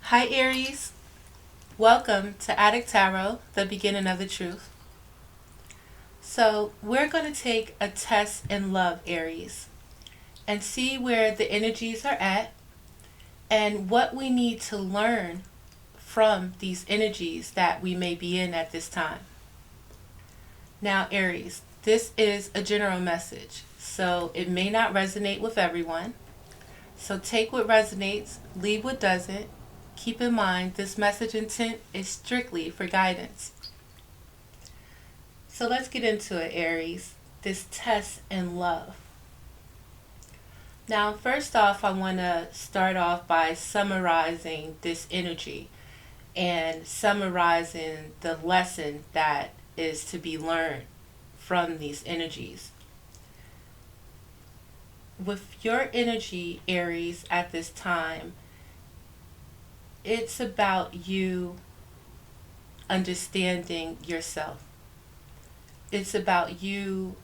Hi Aries, welcome to Adik Tarot, the beginning of the truth. So we're going to take a test in love, Aries, and see where the energies are at and what we need to learn from these energies that we may be in at this time. Now Aries, this is a general message, so it may not resonate with everyone. So take what resonates, leave what doesn't. Keep in mind this message intent is strictly for guidance. So let's get into it, Aries. This test in love. Now, first off, I want to start off by summarizing this energy and summarizing the lesson that is to be learned from these energies. With your energy, Aries, at this time, it's about you understanding yourself. It's about you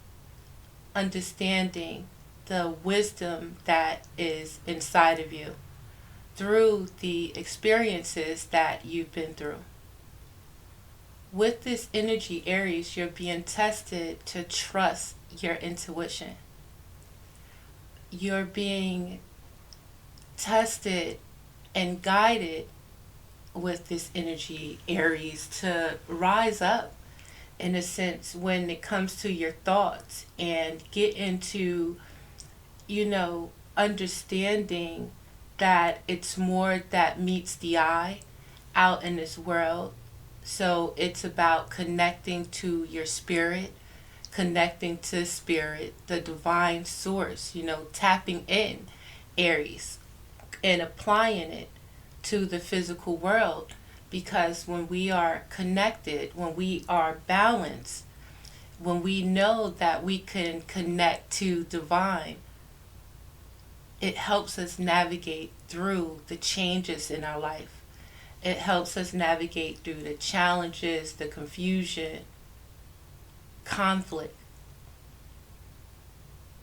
understanding the wisdom that is inside of you through the experiences that you've been through. With this energy, Aries, you're being tested to trust your intuition. You're being tested and guided with this energy, Aries, to rise up in a sense when it comes to your thoughts and get into, understanding that it's more that meets the eye out in this world. So it's about connecting to your spirit, connecting to spirit, the divine source, tapping in, Aries, and applying it to the physical world. Because when we are connected, when we are balanced, when we know that we can connect to divine, it helps us navigate through the changes in our life. It helps us navigate through the challenges, the confusion, conflict.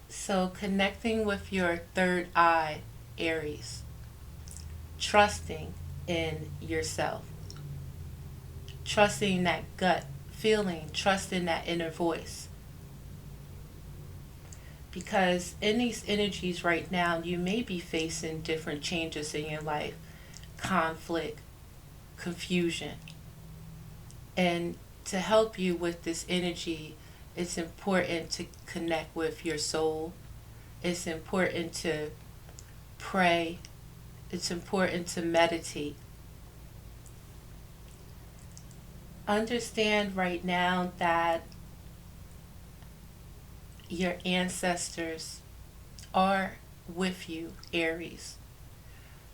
So connecting with your third eye, Aries, trusting in yourself, trusting that gut feeling, trusting that inner voice. Because in these energies right now, you may be facing different changes in your life, conflict, confusion. And to help you with this energy, it's important to connect with your soul. It's important to pray. It's important to meditate. Understand right now that your ancestors are with you, Aries.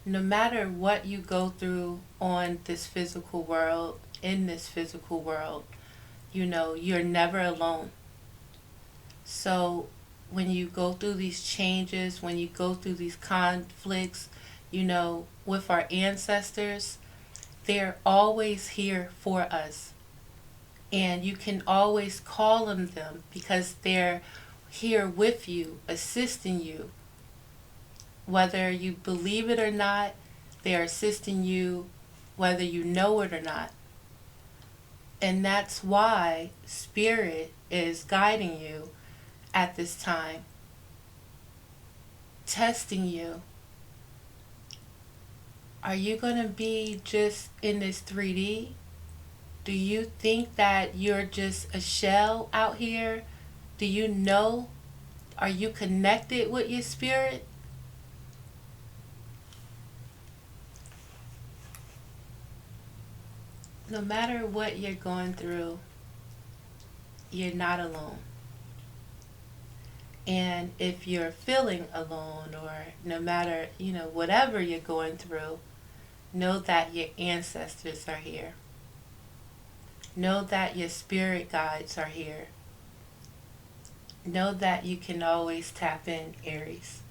No matter what you go through on this physical world, in this physical world, you're never alone. So when you go through these changes, when you go through these conflicts, with our ancestors, they're always here for us. And you can always call on them because they're here with you, assisting you. Whether you believe it or not, they're assisting you whether you know it or not. And that's why Spirit is guiding you at this time, testing you. Are you going to be just in this 3D? Do you think that you're just a shell out here? Do you know? Are you connected with your spirit? No matter what you're going through, you're not alone. And if you're feeling alone, or no matter, whatever you're going through, know that your ancestors are here. Know that your spirit guides are here. Know that you can always tap in, Aries.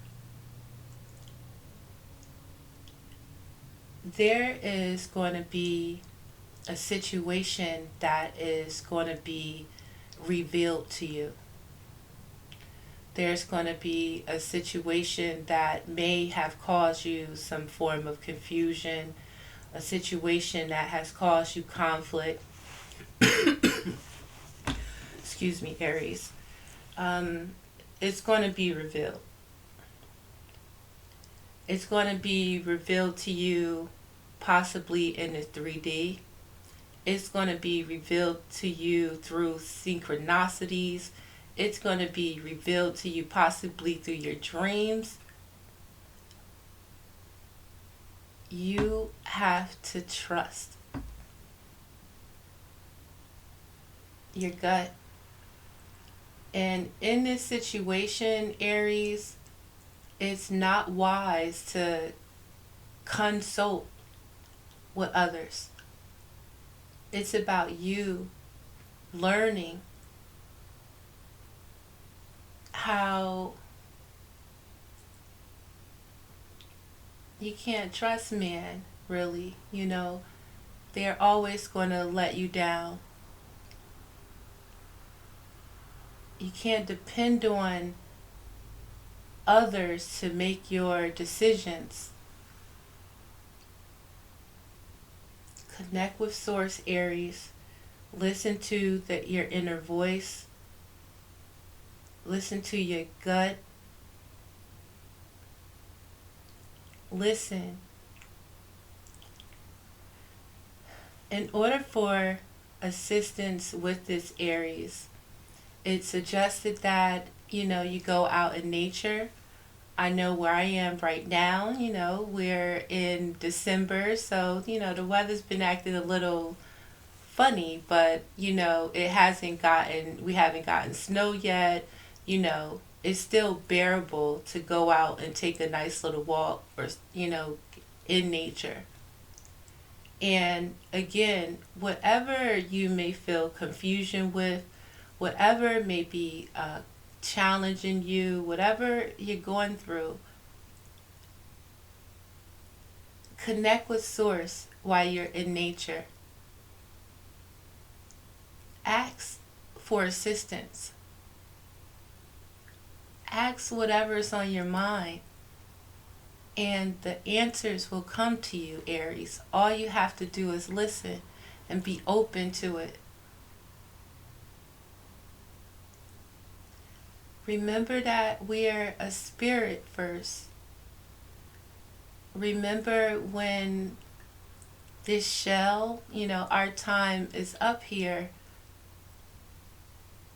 There is going to be a situation that is going to be revealed to you. There's going to be a situation that may have caused you some form of confusion a situation that has caused you conflict. Excuse me, Aries. It's going to be revealed. It's going to be revealed to you possibly in the 3D. It's going to be revealed to you through synchronicities. It's going to be revealed to you possibly through your dreams. You have to trust your gut. And in this situation, Aries, it's not wise to consult with others. It's about you learning how you can't trust man, really. You know, they're always going to let you down. You can't depend on others to make your decisions. Connect with Source, Aries. Listen to your inner voice. Listen to your gut. Listen. In order for assistance with this, Aries, it's suggested that, you go out in nature. I know where I am right now, we're in December, so, the weather's been acting a little funny, but, we haven't gotten snow yet, it's still bearable to go out and take a nice little walk or, in nature. And again, whatever you may feel confusion with, whatever may be challenging you, whatever you're going through, connect with Source while you're in nature. Ask for assistance. Ask whatever's on your mind, and the answers will come to you, Aries. All you have to do is listen and be open to it. Remember that we're a spirit first. Remember when this shell, our time is up here,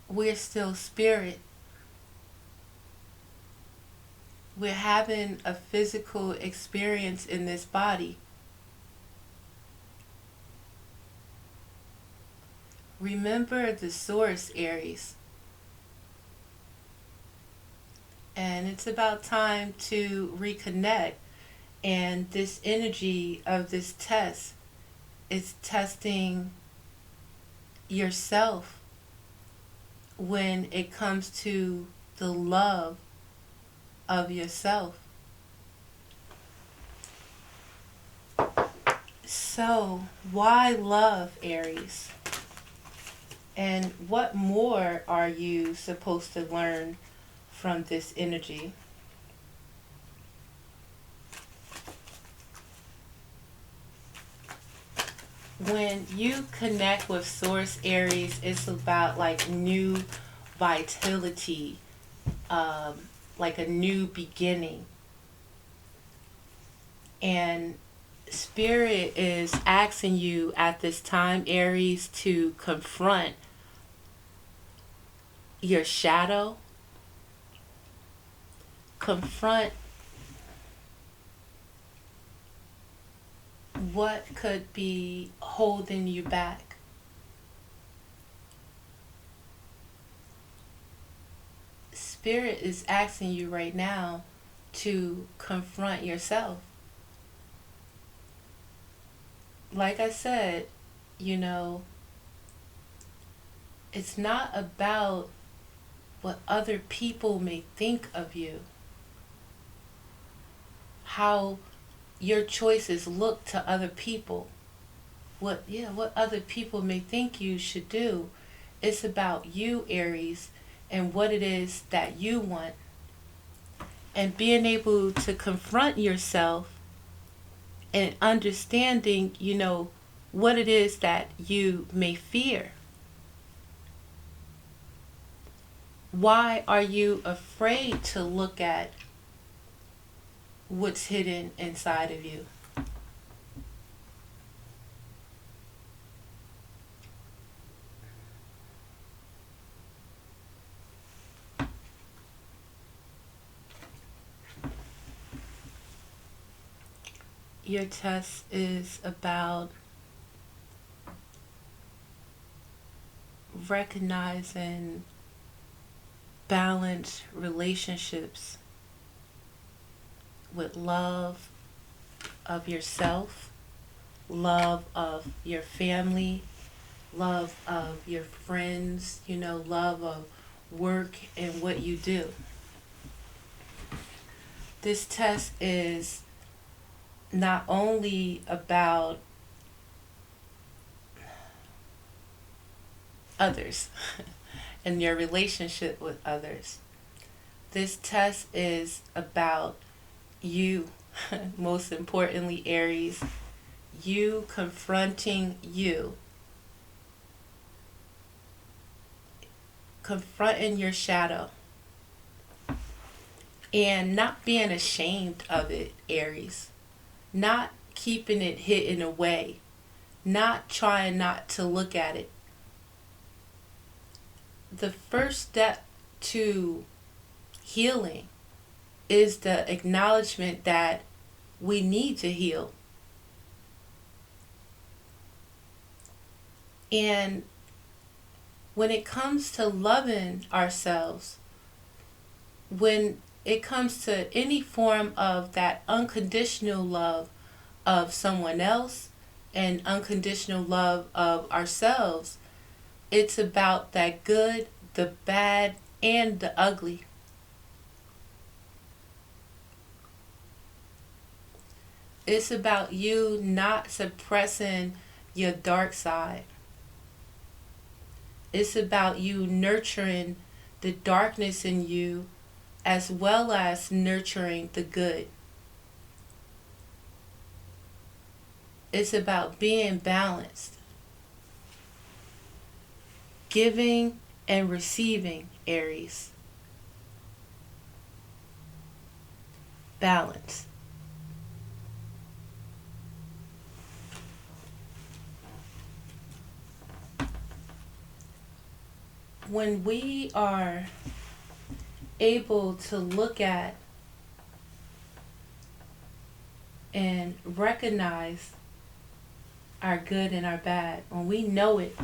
we're still spirit. We're having a physical experience in this body. Remember the Source, Aries. And it's about time to reconnect. And this energy of this test is testing yourself when it comes to the love of yourself. So, why love, Aries? And what more are you supposed to learn from this energy? When you connect with Source, Aries, it's about like new vitality, like a new beginning. And Spirit is asking you at this time, Aries, to confront your shadow. Confront what could be holding you back. Spirit is asking you right now to confront yourself. Like I said, it's not about what other people may think of you, how your choices look to other people, what other people may think you should do. It's about you, Aries, and what it is that you want, and being able to confront yourself and understanding, what it is that you may fear. Why are you afraid to look at what's hidden inside of you? Your test is about recognizing balanced relationships with love of yourself, love of your family, love of your friends, love of work and what you do. This test is not only about others and your relationship with others. This test is about you, most importantly, Aries, you confronting you, confronting your shadow, and not being ashamed of it, Aries, not keeping it hidden away, not trying not to look at it. The first step to healing is the acknowledgement that we need to heal. And when it comes to loving ourselves, when it comes to any form of that unconditional love of someone else and unconditional love of ourselves, it's about that good, the bad, and the ugly. It's about you not suppressing your dark side. It's about you nurturing the darkness in you as well as nurturing the good. It's about being balanced. Giving and receiving, Aries. Balance. When we are able to look at and recognize our good and our bad, when we know it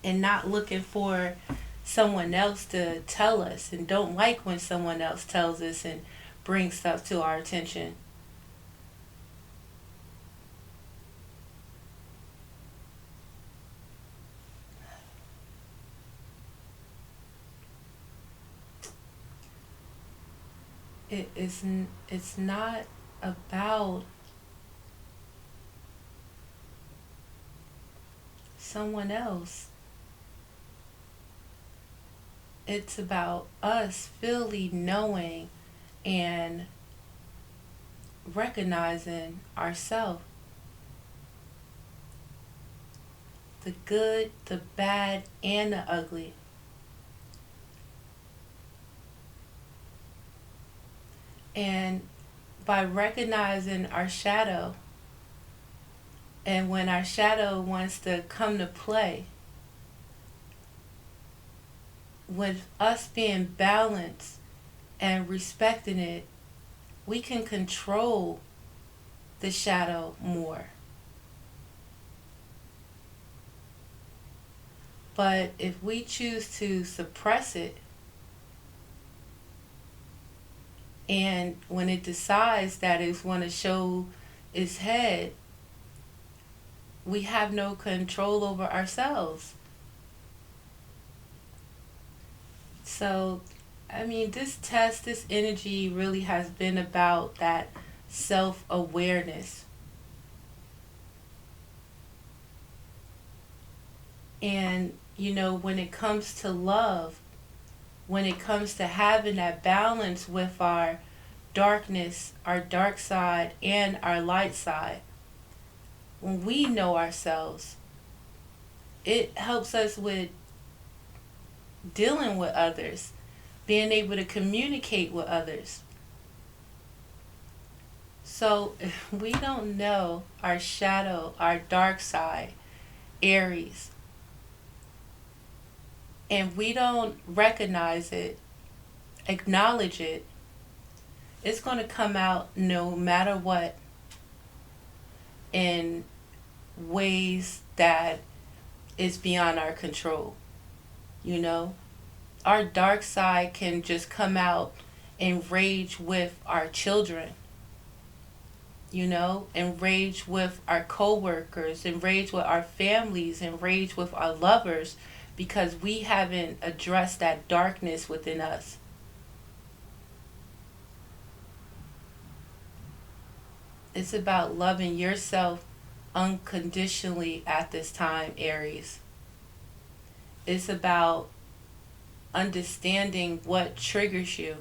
and not looking for someone else to tell us, and don't like when someone else tells us and brings stuff to our attention. It's not about someone else. It's about us fully knowing and recognizing ourselves. The good, the bad, and the ugly. And by recognizing our shadow, and when our shadow wants to come to play, with us being balanced and respecting it, we can control the shadow more. But if we choose to suppress it, and when it decides that it's want to show its head, we have no control over ourselves. So, this test, this energy really has been about that self-awareness. And, when it comes to love, when it comes to having that balance with our darkness, our dark side, and our light side. When we know ourselves, it helps us with dealing with others, being able to communicate with others. So if we don't know our shadow, our dark side, Aries, and we don't recognize it, acknowledge it, it's going to come out no matter what in ways that is beyond our control. You know, our dark side can just come out and rage with our children, you know, enraged with our co-workers, enraged with our families, enraged with our lovers, because we haven't addressed that darkness within us. It's about loving yourself unconditionally at this time, Aries. It's about understanding what triggers you.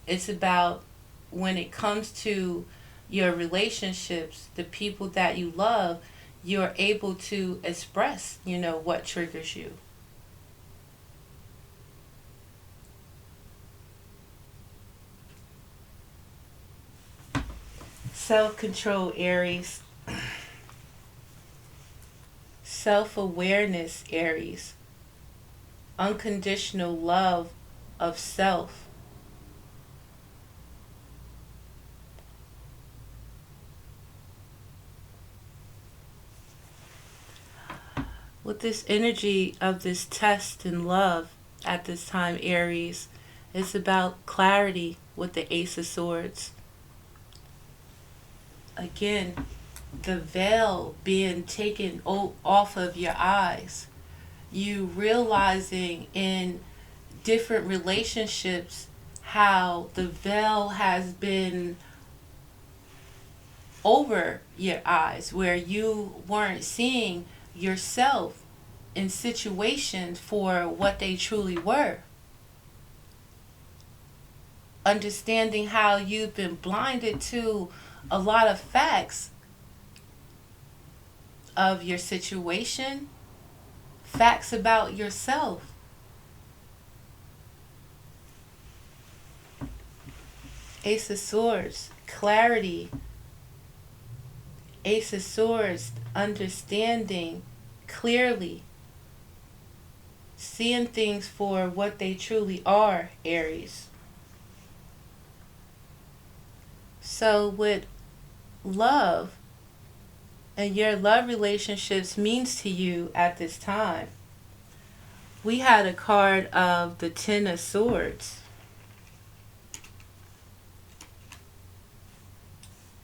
It's about when it comes to your relationships, the people that you love, you're able to express, you know, what triggers you. Self-control, Aries. Self-awareness, Aries. Unconditional love of self. With this energy of this test and love at this time, Aries, it's about clarity with the Ace of Swords. Again, the veil being taken off of your eyes. You realizing in different relationships how the veil has been over your eyes, where you weren't seeing yourself in situations for what they truly were. Understanding how you've been blinded to a lot of facts of your situation, facts about yourself. Ace of Swords, clarity. Ace of Swords, understanding clearly, seeing things for what they truly are, Aries. So with love and your love relationships means to you at this time, we had a card of the Ten of Swords.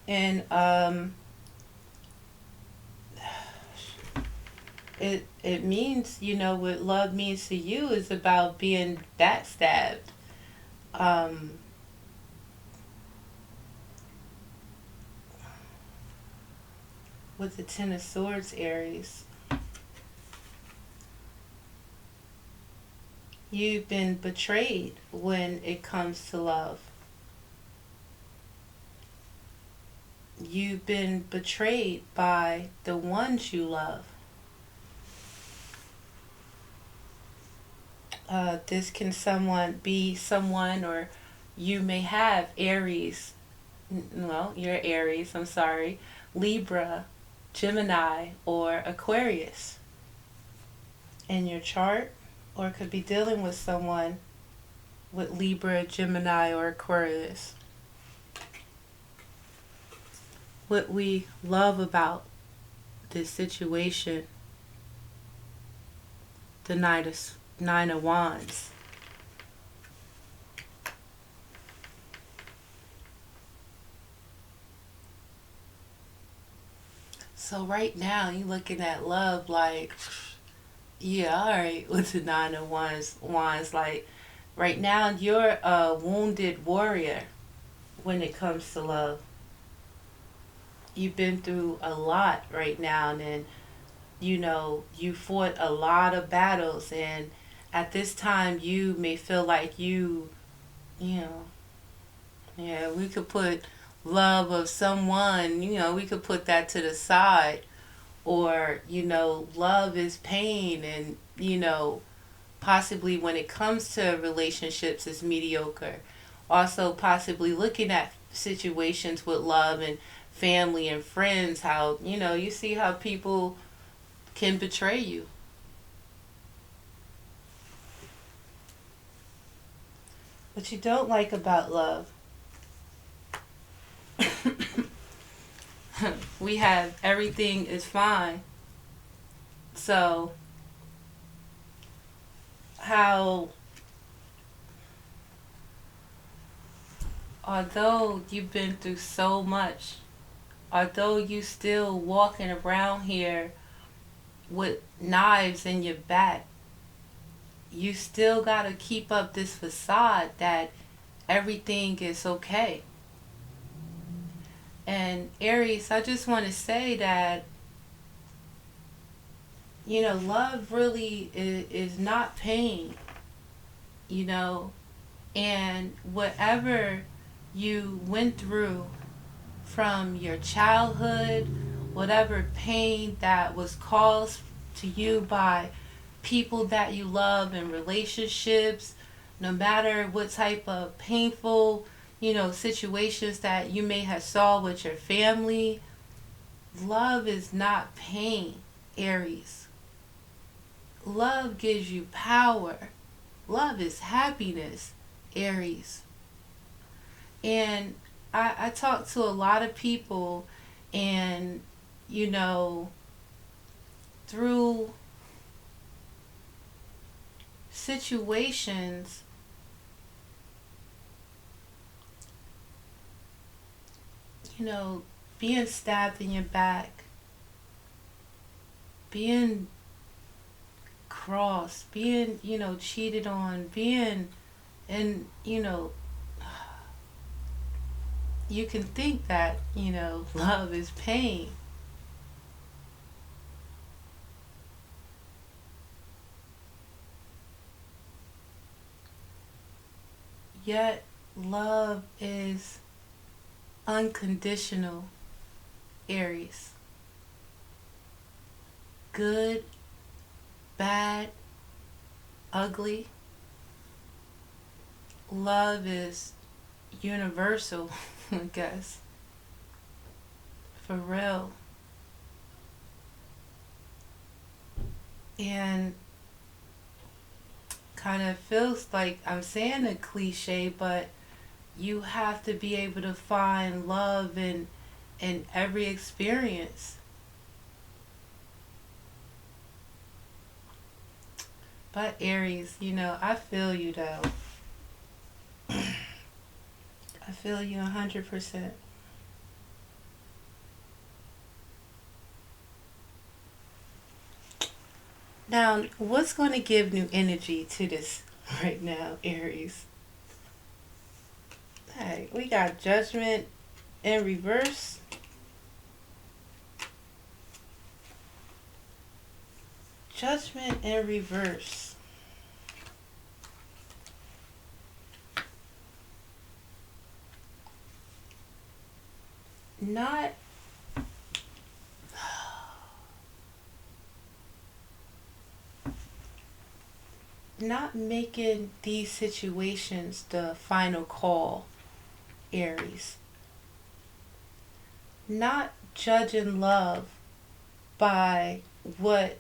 And it means, you know, what love means to you is about being backstabbed. With the Ten of Swords, Aries, you've been betrayed when it comes to love. You've been betrayed by the ones you love. This can be someone, or you may have Aries. Well, you're Aries, I'm sorry. Libra, Gemini, or Aquarius in your chart, or it could be dealing with someone with Libra, Gemini, or Aquarius. What we love about this situation, the Nine of Wands. So right now you're looking at love like, yeah, all right, with the Nine of Wands. Like right now you're a wounded warrior when it comes to love. You've been through a lot right now, and you know, you fought a lot of battles, and at this time you may feel like you know, Yeah, we could put love of someone, we could put that to the side. Or, love is pain, and, possibly when it comes to relationships is mediocre. Also, possibly looking at situations with love and family and friends, how, you see how people can betray you. What you don't like about love, we have everything is fine. So, how, although you've been through so much, although you still walking around here with knives in your back, you still gotta keep up this facade that everything is okay. And Aries, I just want to say that, love really is not pain, you know, and whatever you went through from your childhood, whatever pain that was caused to you by people that you love and relationships, no matter what type of painful, situations that you may have saw with your family, love is not pain, Aries. Love gives you power. Love is happiness, Aries. And I talk to a lot of people, and, through situations, being stabbed in your back, being crossed, being, cheated on, being, and, you can think that, love is pain. Yet, love is unconditional, Aries. Good, bad, ugly. Love is universal, I guess. For real. And kind of feels like I'm saying a cliche, but you have to be able to find love in every experience. But Aries, I feel you though. I feel you 100%. Now, what's going to give new energy to this right now, Aries? Hey, we got Judgment in reverse. Judgment in reverse. Not not making these situations the final call, Aries. Not judging love by what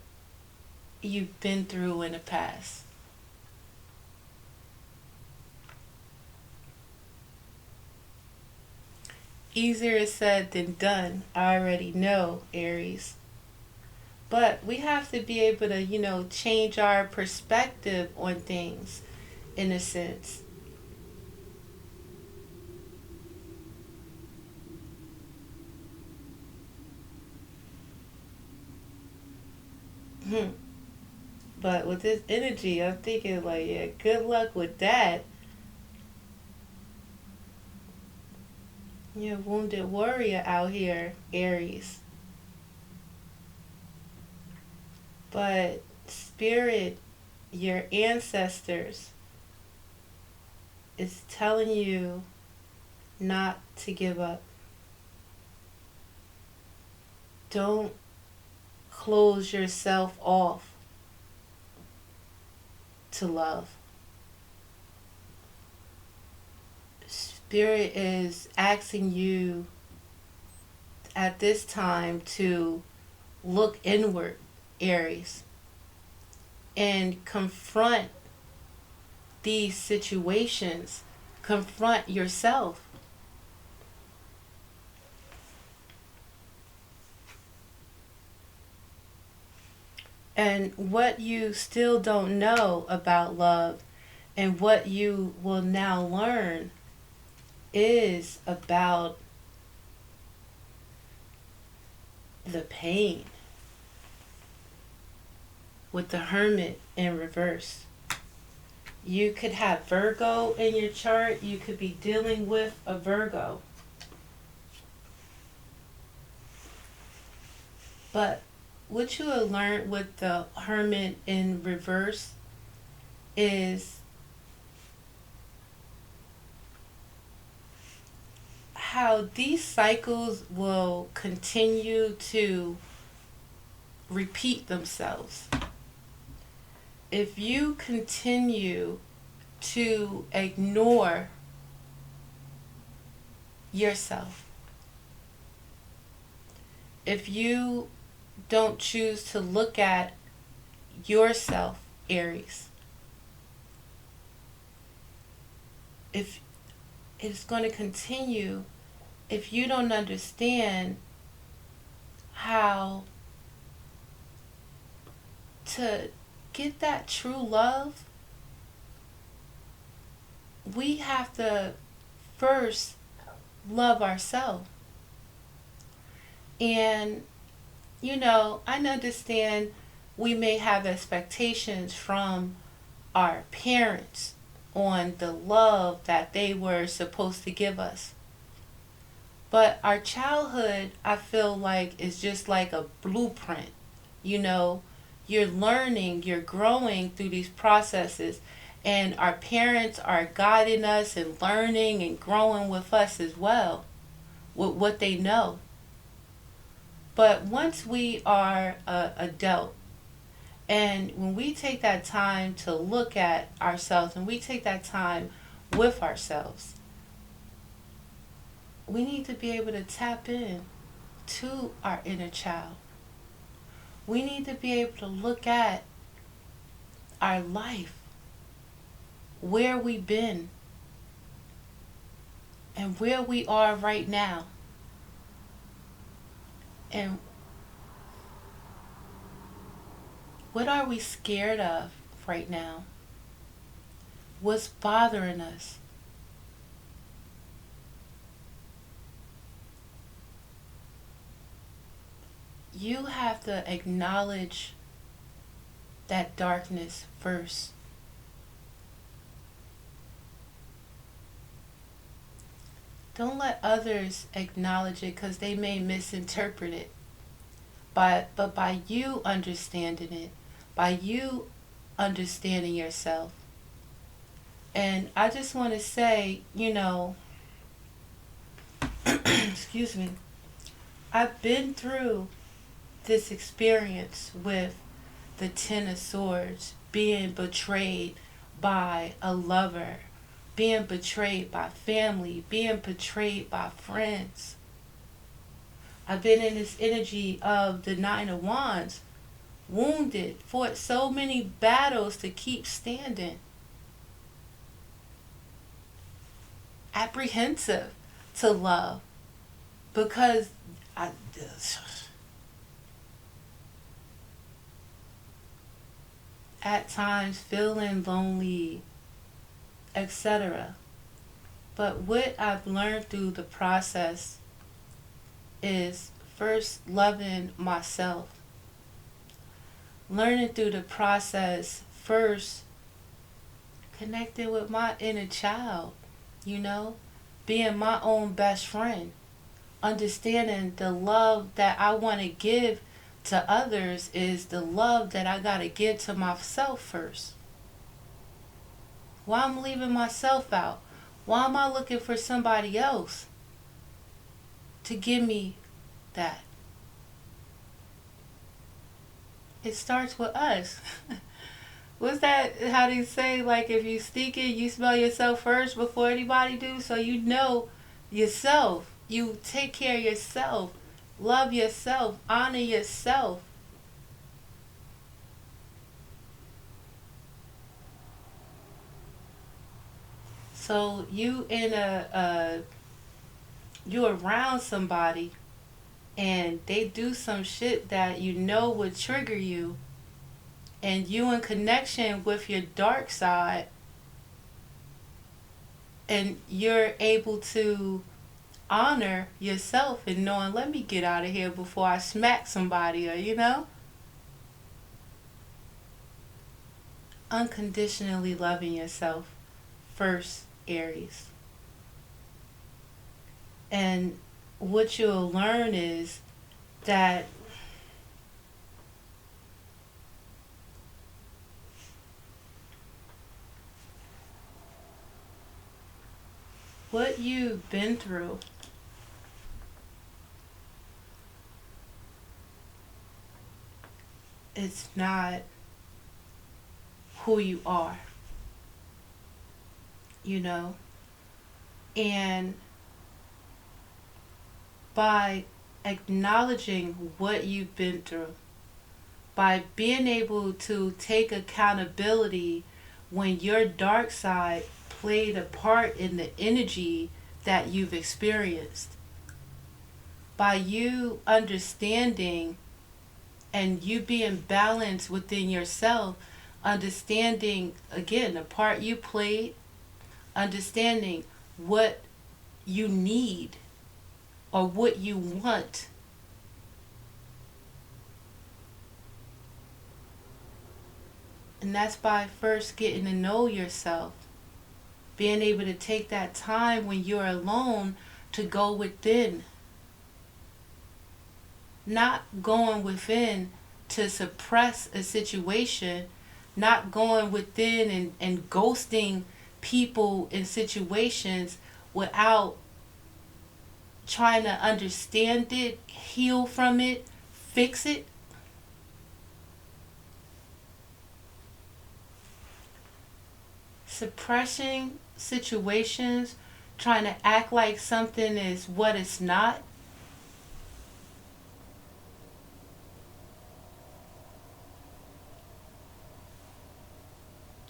you've been through in the past. Easier said than done, I already know, Aries. But we have to be able to, change our perspective on things in a sense. But with this energy, I'm thinking like, yeah, good luck with that. You're a wounded warrior out here, Aries. But spirit, your ancestors, is telling you not to give up. Don't close yourself off to love. Spirit is asking you at this time to look inward, Aries, and confront these situations. Confront yourself. And what you still don't know about love, and what you will now learn, is about the pain with the Hermit in reverse. You could have Virgo in your chart. You could be dealing with a Virgo. But what you have learned with the Hermit in reverse is how these cycles will continue to repeat themselves. If you continue to ignore yourself, if you don't choose to look at yourself, Aries, if it's going to continue, if you don't understand how to get that true love, we have to first love ourselves. And, I understand we may have expectations from our parents on the love that they were supposed to give us. But our childhood, I feel like, is just like a blueprint. You're learning, you're growing through these processes, and our parents are guiding us and learning and growing with us as well, with what they know. But once we are an adult, and when we take that time to look at ourselves, and we take that time with ourselves, we need to be able to tap in to our inner child. We need to be able to look at our life, where we've been, and where we are right now. And what are we scared of right now? What's bothering us? You have to acknowledge that darkness first. Don't let others acknowledge it, because they may misinterpret it. But by you understanding it, by you understanding yourself. And I just want to say, excuse me, I've been through this experience with the Ten of Swords, being betrayed by a lover, being betrayed by family, being betrayed by friends. I've been in this energy of the Nine of Wands, wounded, fought so many battles to keep standing, apprehensive to love, because at times feeling lonely, etc. But what I've learned through the process is first loving myself. Learning through the process, first connecting with my inner child, being my own best friend, understanding the love that I want to give to others is the love that I got to give to myself first. Why I'm leaving myself out? Why am I looking for somebody else to give me that? It starts with us. What's that, how they say, like, if you sneak it, you smell yourself first before anybody do? So you know yourself. You take care of yourself. Love yourself. Honor yourself. So you you around somebody and they do some shit that you know would trigger you, and you in connection with your dark side, and you're able to honor yourself and knowing, let me get out of here before I smack somebody, or unconditionally loving yourself first, Aries. And what you'll learn is that what you've been through it's not who you are, and by acknowledging what you've been through, by being able to take accountability when your dark side played a part in the energy that you've experienced, by you understanding and you being balanced within yourself, understanding again the part you played, understanding what you need or what you want. And that's by first getting to know yourself, being able to take that time when you're alone to go within, not going within to suppress a situation, not going within and ghosting people in situations without trying to understand it, heal from it, fix it. Suppressing situations, trying to act like something is what it's not.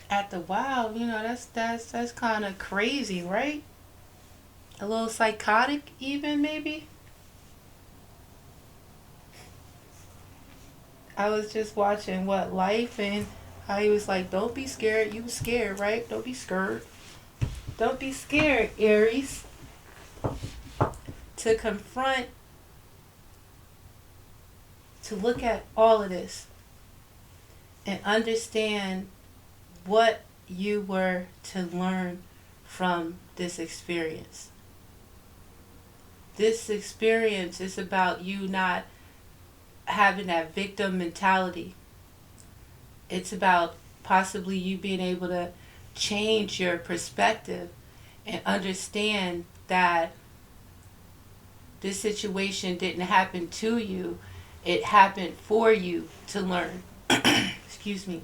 After a while, that's kind of crazy, right? A little psychotic, even maybe. I was just watching Life, and how he was like, "Don't be scared. You were scared, right? Don't be scared. Don't be scared, Aries. To confront, to look at all of this, and understand what you were to learn from this experience." This experience is about you not having that victim mentality. It's about possibly you being able to change your perspective and understand that this situation didn't happen to you. It happened for you to learn. Excuse me.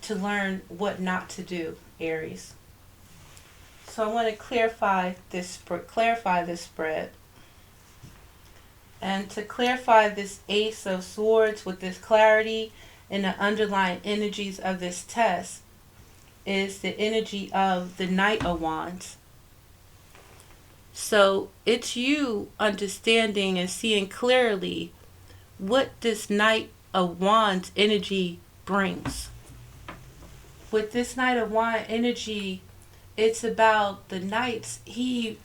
To learn what not to do, Aries. So I want to clarify this spread. And to clarify this Ace of Swords with this clarity and the underlying energies of this test is the energy of the Knight of Wands. So it's you understanding and seeing clearly what this Knight of Wands energy brings. With this Knight of Wands energy, it's about the Knights. He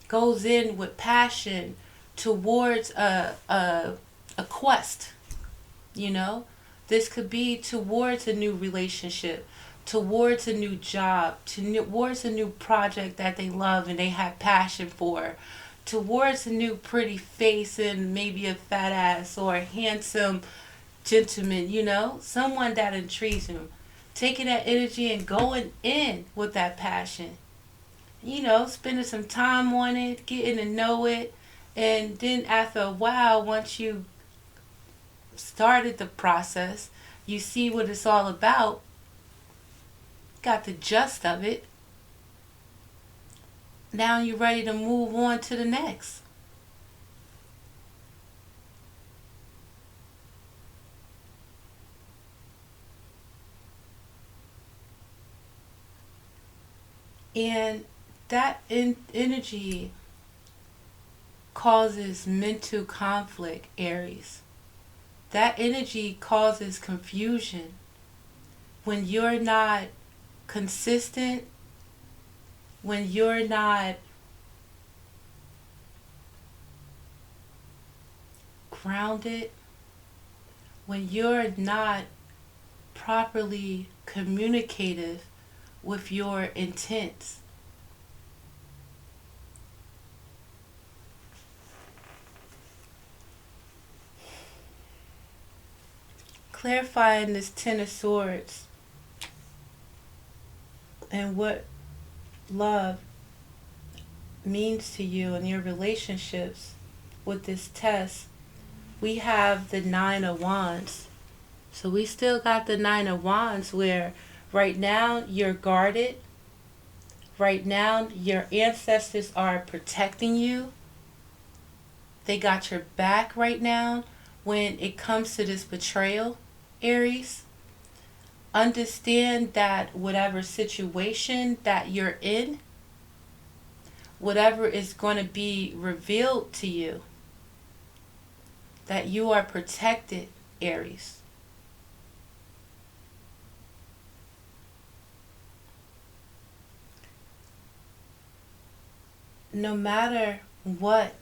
goes in with passion towards a quest. This could be towards a new relationship, towards a new job, towards a new project that they love and they have passion for, towards a new pretty face and maybe a fat ass or a handsome gentleman, someone that intrigues him. Taking that energy and going in with that passion. spending some time on it, getting to know it. And then after a while, once you started the process, you see what it's all about, got the gist of it. Now you're ready to move on to the next. And that energy causes mental conflict, Aries. That energy causes confusion. When you're not consistent, when you're not grounded, when you're not properly communicative with your intents. Clarifying this Ten of Swords and what love means to you in your relationships with this test, we have the Nine of Wands. So we still got the Nine of Wands where right now you're guarded. Right now your ancestors are protecting you. They got your back right now when it comes to this betrayal, Aries. Understand that whatever situation that you're in, whatever is going to be revealed to you, that you are protected, Aries. No matter what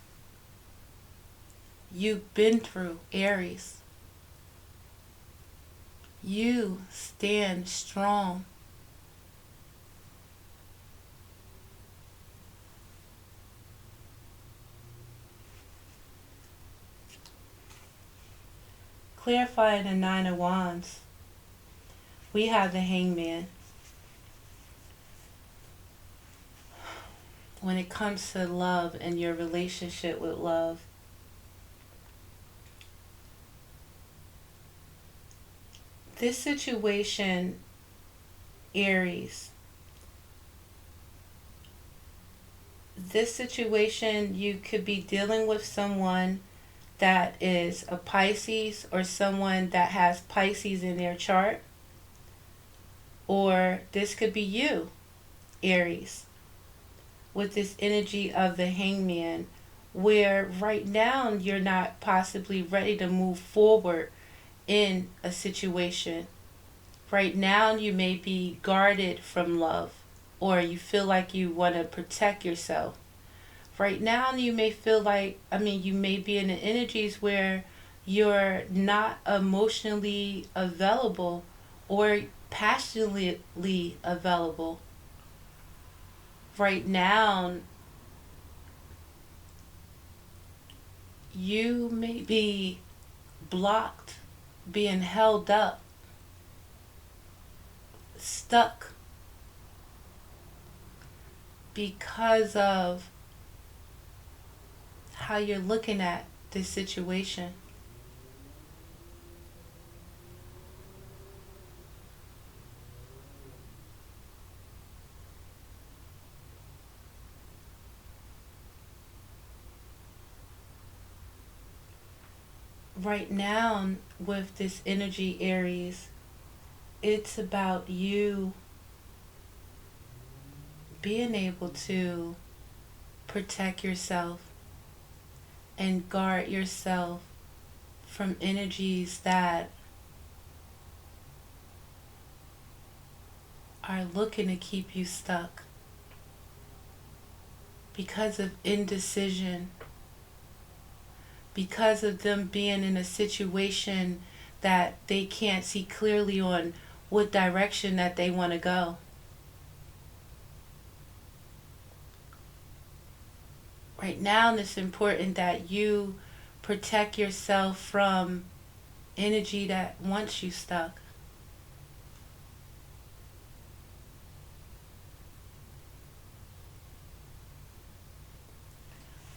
you've been through, Aries, you stand strong. Clarifying the Nine of Wands, we have the Hangman. When it comes to love and your relationship with love, this situation, Aries, this situation you could be dealing with someone that is a Pisces or someone that has Pisces in their chart. Or this could be you, Aries, with this energy of the Hangman, where right now you're not possibly ready to move forward in a situation. Right now you may be guarded from love, or you feel like you want to protect yourself. Right now you may feel like, you may be in the energies where you're not emotionally available or passionately available. Right now you may be blocked, being held up, stuck because of how you're looking at this situation. Right now, with this energy, Aries, it's about you being able to protect yourself and guard yourself from energies that are looking to keep you stuck because of indecision, because of them being in a situation that they can't see clearly on what direction that they want to go. Right now, it's important that you protect yourself from energy that wants you stuck.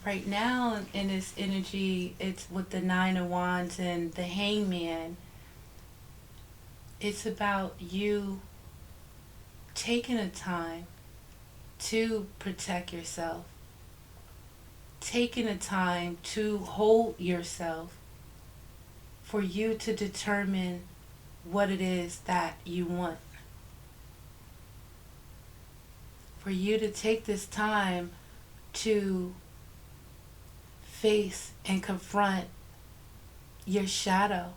Right now in this energy, it's with the Nine of Wands and the Hangman. It's about you taking a time to protect yourself, taking a time to hold yourself, for you to determine what it is that you want. For you to take this time to face and confront your shadow.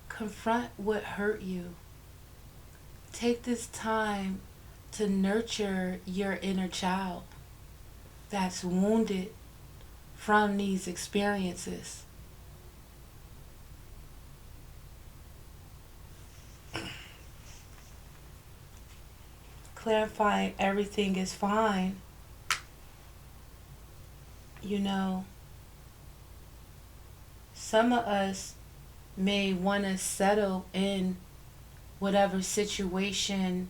Confront what hurt you. Take this time to nurture your inner child that's wounded from these experiences. Clarifying everything is fine. You know, some of us may want to settle in whatever situation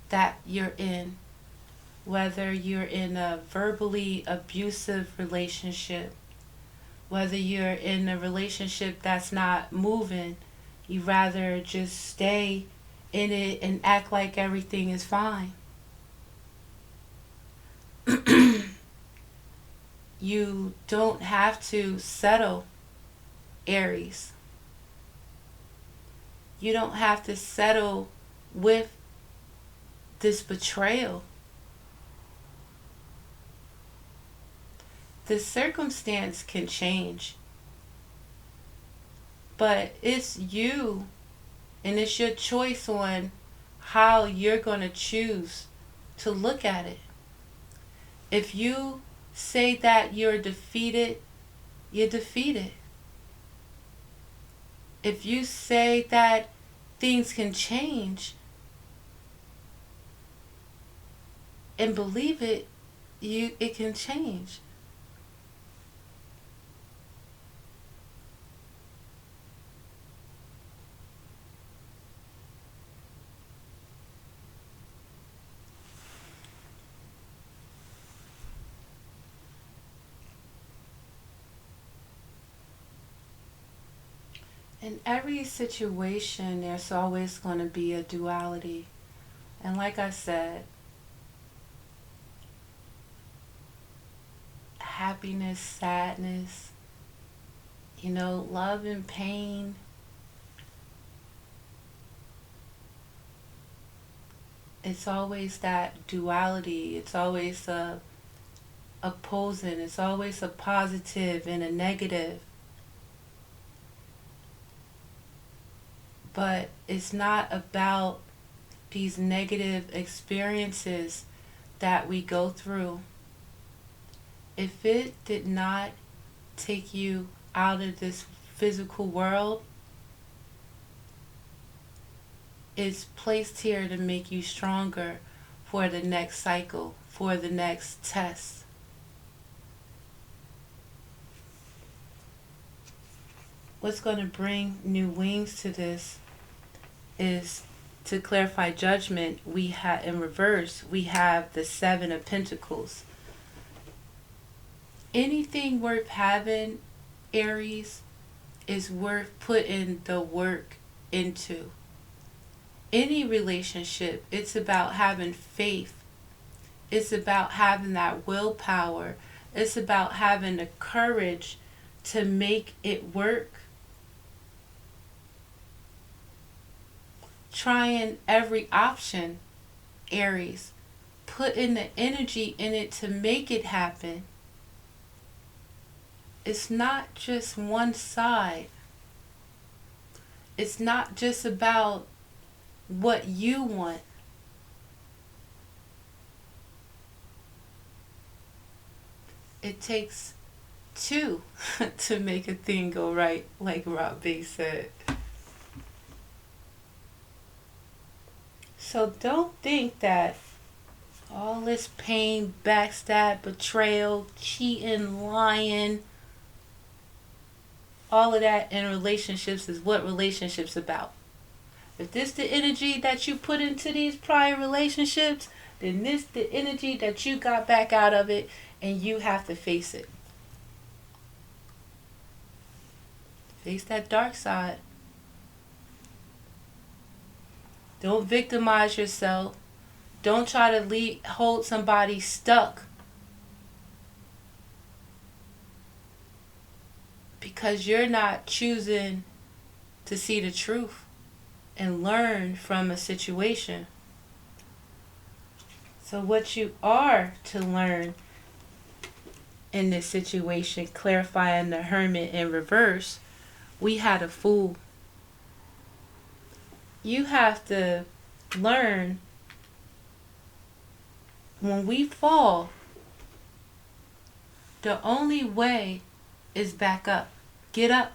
that you're in, whether you're in a verbally abusive relationship, whether you're in a relationship that's not moving, you rather just stay in it and act like everything is fine. You don't have to settle, Aries. You don't have to settle with this betrayal. The circumstance can change, but it's you, and it's your choice on how you're going to choose to look at it. If you say that you're defeated, you're defeated. If you say that things can change and believe it, it can change. In every situation, there's always going to be a duality. And like I said, happiness, sadness, love and pain. It's always that duality. It's always a opposing. It's always a positive and a negative. But it's not about these negative experiences that we go through. If it did not take you out of this physical world, it's placed here to make you stronger for the next cycle, for the next test. What's going to bring new wings to this is, to clarify judgment, we have in reverse, we have the Seven of Pentacles. Anything worth having, Aries, is worth putting the work into. Any relationship, it's about having faith. It's about having that willpower. It's about having the courage to make it work. Trying every option, Aries. Putting the energy in it to make it happen. It's not just one side. It's not just about what you want. It takes two to make a thing go right, like Rob Bay said. So don't think that all this pain, backstab, betrayal, cheating, lying, all of that in relationships is what relationships about. If this the energy that you put into these prior relationships, then this the energy that you got back out of it, and you have to face it. Face that dark side. Don't victimize yourself. Don't try to hold somebody stuck. Because you're not choosing to see the truth and learn from a situation. So what you are to learn in this situation, clarifying the Hermit in reverse, we had a Fool. You have to learn when we fall, the only way is back up. Get up.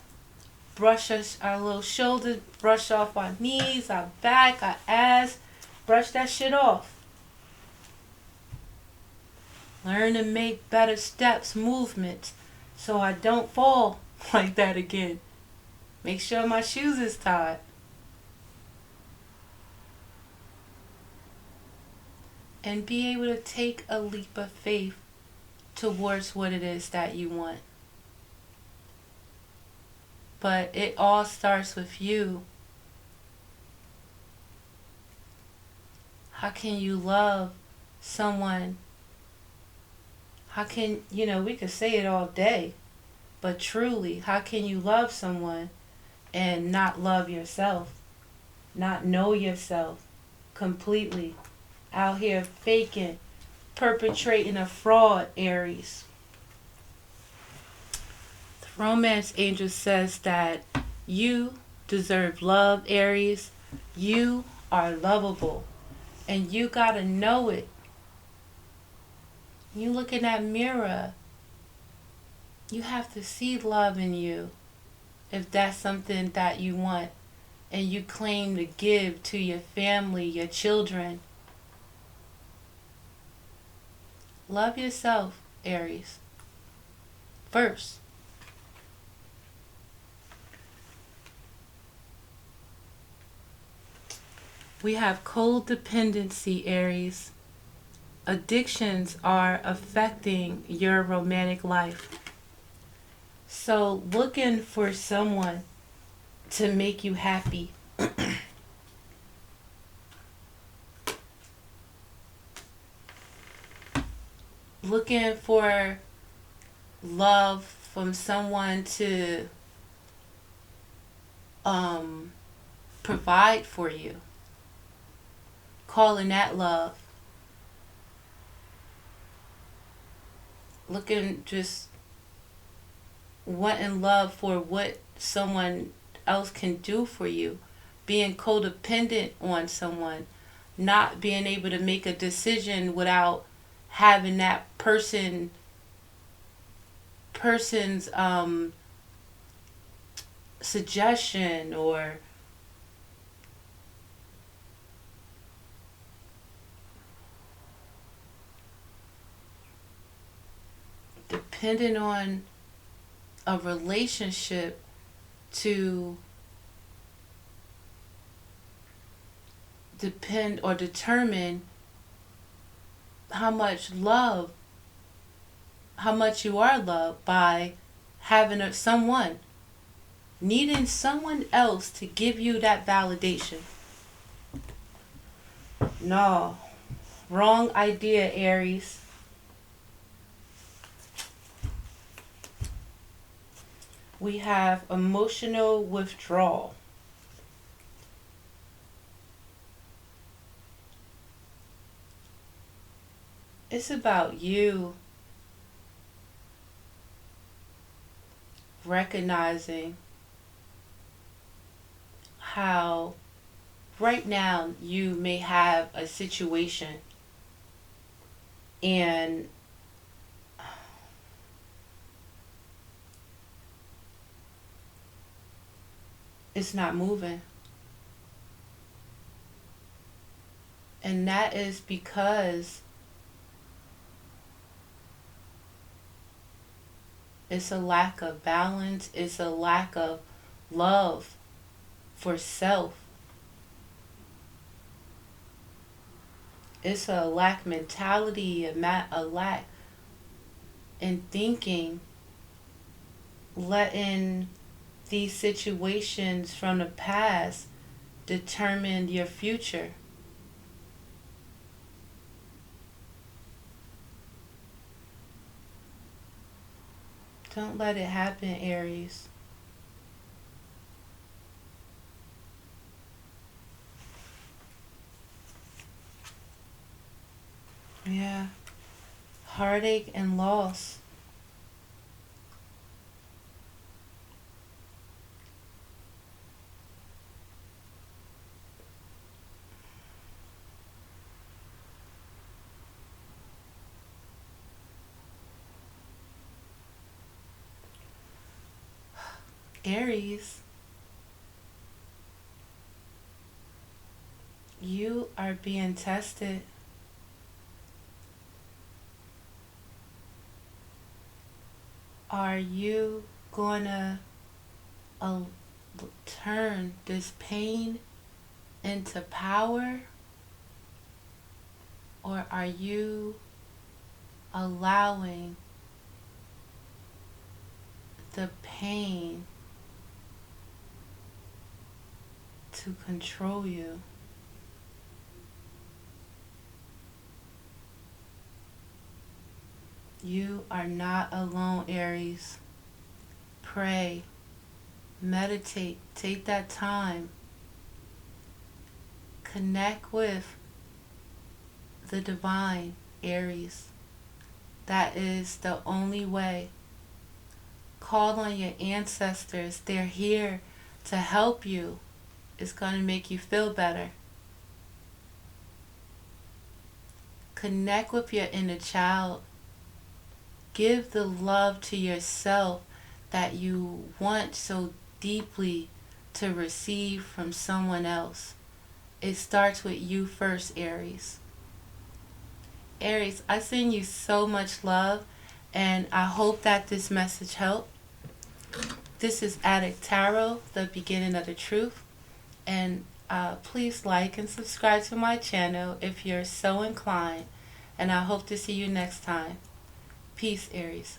Brush our little shoulders, brush off our knees, our back, our ass. Brush that shit off. Learn to make better steps, movements, so I don't fall like that again. Make sure my shoes is tied. And be able to take a leap of faith towards what it is that you want. But it all starts with you. How can you love someone? How can, we could say it all day, but truly, how can you love someone and not love yourself? Not know yourself completely? Out here faking, perpetrating a fraud, Aries. The romance angel says that you deserve love, Aries. You are lovable. And you gotta know it. You look in that mirror, you have to see love in you if that's something that you want and you claim to give to your family, your children. Love yourself, Aries, first. We have codependency, Aries. Addictions are affecting your romantic life. So looking for someone to make you happy. Looking for love from someone to provide for you. Calling that love. Looking, just wanting love for what someone else can do for you. Being codependent on someone. Not being able to make a decision without having that person's suggestion, or depending on a relationship to depend or determine how much you are loved, by having someone, needing someone else to give you that validation. No, wrong idea, Aries. We have emotional withdrawal. It's about you recognizing how right now you may have a situation and it's not moving. And that is because it's a lack of balance. It's a lack of love for self. It's a lack mentality, a lack in thinking, letting these situations from the past determine your future. Don't let it happen, Aries. Yeah. Heartache and loss. Aries, you are being tested. Are you gonna turn this pain into power? Or are you allowing the pain to control you? You are not alone, Aries. Pray, meditate, take that time. Connect with the divine, Aries. That is the only way. Call on your ancestors. They're here to help you. It's going to make you feel better. Connect with your inner child. Give the love to yourself that you want so deeply to receive from someone else. It starts with you first, Aries. Aries, I send you so much love, and I hope that this message helped. This is Adik Tarot, the beginning of the truth, and please like and subscribe to my channel if you're so inclined, and I hope to see you next time. Peace, Aries.